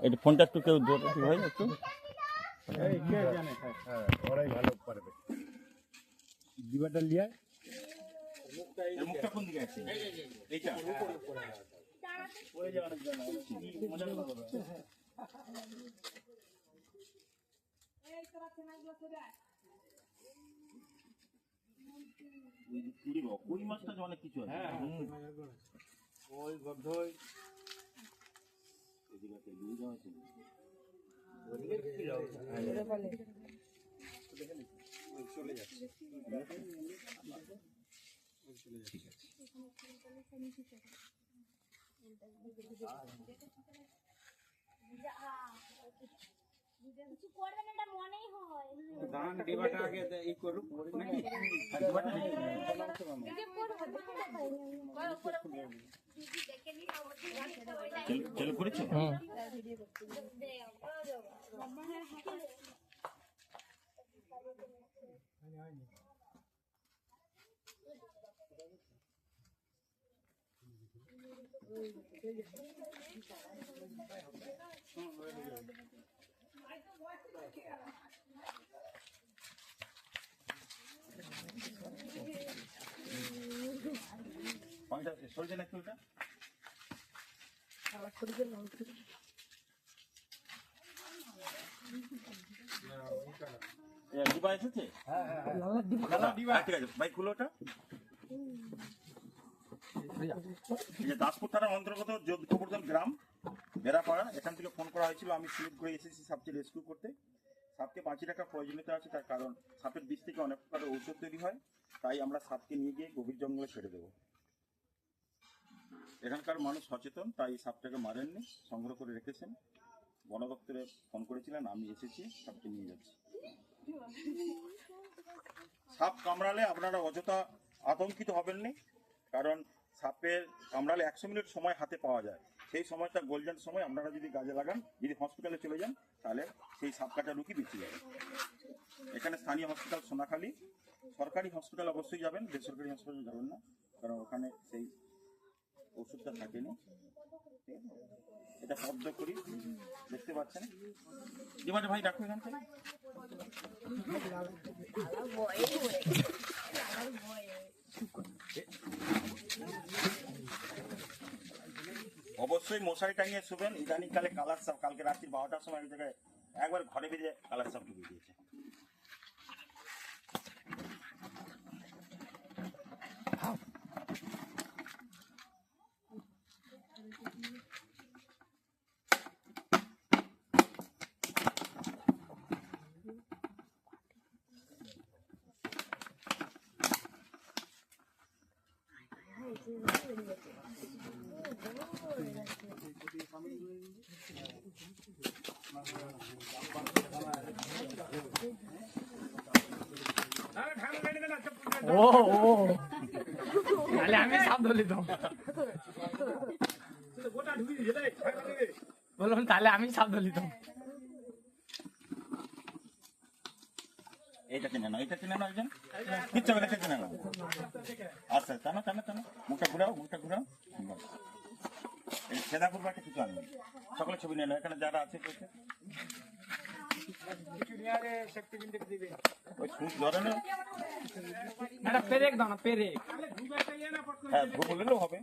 এটা ফোনটা একটু কেউ ধরে হয় একটু ওরাই ভালো পারবে দিবাটা লিয়ায় মুখটা কোন দিকে আছে এইটা ওই যে অনেক জন মজা করবে এই তোরা চেনাগুলো করে ওই কুড়ি কুড়ি মাছটা অনেক কিছু আছে ওই গন্ধই এদিকে দিয়ে যাওয়া আছে চলে যাচ্ছে ঠিক আছে কিছু করবেন এটা মনেই হয় ধান ডিবাটা আগে ই করুক নাকি চলো করেছো সরে যান একটু ওটা ডিবা এসেছে ঠিক আছে ভাই খুলো ওটা দাসপুর থানার অন্তর্গত যোধপুরদল গ্রাম বেড়াপাড়া এখান থেকে ফোন করা হয়েছিল আমি সিলেক্ট করে এসেছি সাপকে রেস্কিউ করতে সাপকে বাঁচিয়ে রাখার প্রয়োজনীয়তা আছে তার কারণ সাপের বিষ থেকে অনেক প্রকার ঔষধ তৈরি হয় তাই আমরা সাপকে নিয়ে গিয়ে গভীর জঙ্গলে ছেড়ে দেবো এখানকার মানুষ সচেতন তাই সাপটাকে মারেননি সংগ্রহ করে রেখেছেন বন দপ্তরে ফোন করেছিলেন আমি এসেছি সাপকে নিয়ে যাচ্ছি সাপ কামড়ালে আপনারা অযথা আতঙ্কিত হবেন না কারণ সাপের কামড়ালে 100 মিনিট সময় হাতে পাওয়া যায় সেই সময়টা গোল্ডেন সময় আপনারা যদি কাজে লাগান যদি হসপিটালে চলে যান তাহলে সেই সাপ কাটা রুগী বেঁচে যাবে এখানে স্থানীয় হসপিটাল সোনাখালী সরকারি হসপিটাল অবশ্যই যাবেন বেসরকারি হসপিটাল যাবেন না কারণ ওখানে সেই ওষুধটা থাকেনি এটা পদ্ম করি দেখতে পাচ্ছেন এবারে ভাই রাখো এখান থেকে অবশ্যই মশারি টাঙিয়ে শুবেন ইদানিং কালে কালার সাপ কালকে রাত্রি 12টার সময় এই জায়গায় একবার ঘরে বেরিয়ে কালার সাপ ঢুকে দিয়েছে ও ও তাহলে আমি সাপ ধরলিতাম বললাম তাহলে আমি সাপ ধরলিতাম এইটা কিনে নাও একজন কিচ্ছু হবে না কিনে নাও আচ্ছা টানো টানো টানো মুখটা ঘুরাও এই সেদা করবো একটা কিছু আনবে সকলে ছবি নিয়ে নাও এখানে যারা আছে ওই সুচ ধরে না একটা পেরেক দাও না পেরেক হ্যাঁ ধূপ বললেও হবে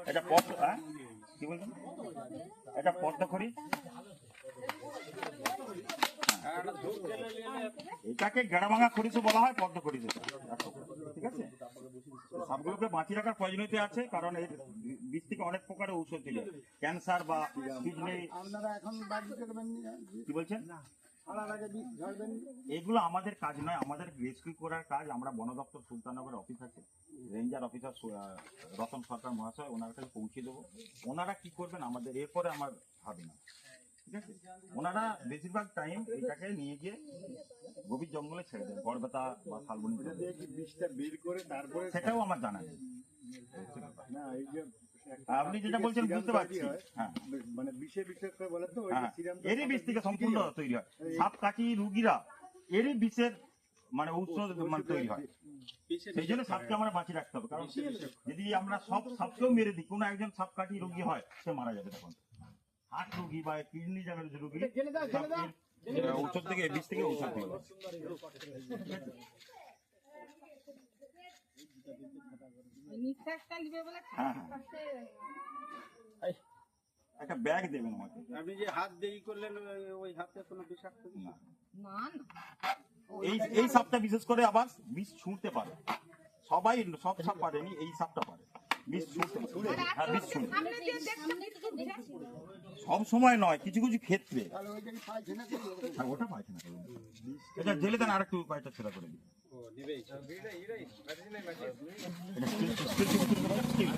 এটা পদ্ম হ্যাঁ কি বলছেন এটা পদ্ম করি এটাকে গেড়া ভাঙা খরিসও বলা হয় পদ্ম খরিস ঠিক আছে সবগুলোকে বাঁচিয়ে রাখার প্রয়োজনীয়তা আছে কারণ এর বীজ থেকে অনেক প্রকারের ঔষধ তৈরি হয় ক্যান্সার বা কিডনি কি বলছেন এগুলো আমাদের কাজ নয় আমাদের রেস্কিউ করার কাজ আমরা বন দপ্তর সুলতাননগর অফিস আছে রেঞ্জার অফিসার রতন সরকার মহাশয় ওনার কাছে পৌঁছে দেবো ওনারা কি করবেন আমাদের এরপরে আমার ভাবি না ঠিক আছে ওনারা বেশিরভাগ টাইম এটাকে নিয়ে গিয়ে গভীর জঙ্গলে ছেড়ে দেয় গড়বেতা বা শালবনি বিষটা বের করে তারপরে সেটাও আমার জানা নেই না এই যে আপনি যেটা বলছেন বুঝতে পারছি। হ্যাঁ মানে বিশেষ করে বলে তো ওই হ্যাঁ, সিরাম এরই বীজ থেকে সম্পূর্ণ তৈরি হয়। সাপকাঠি রুগীরা এরই বিষের মানে উৎস মানে তৈরি হয়। সেই জন্য সাপকে আমরা বাঁচিয়ে রাখতে হবে, কারণ যদি আমরা সব সাপকেও মেরে দিই, কোনো একজন সাপকাঠি রোগী হয়, সে মারা যাবে তখন। হার্ট রোগী বা কিডনি জামের যে রোগী, সাপের ঔষধ থেকে বীজ থেকে ঔষধ দিয়ে দেয়। হ্যাঁ হ্যাঁ, একটা ব্যাগ দেবেন আমাকে। আপনি যে হাত দিয়ে করলেন ওই হাতে কোনো বিষাক্ত কিছু? না। এই সাপটা বিশেষ করে আবার বিষ ছুঁড়তে পারে, সবাই সব সাপ পারেনি, এই সাপটা পারে বিষ ছুঁড়তে পারে। হ্যাঁ, বিষ ছুঁড়ে সব সময় নয়, কিছু কিছু ক্ষেত্রে। হ্যাঁ, ওটা পায়খানা করুন, এটা জেলে দেন, আর একটু পায়টা ছেড়া করে দিন। ও নেবেই এটা স্টিল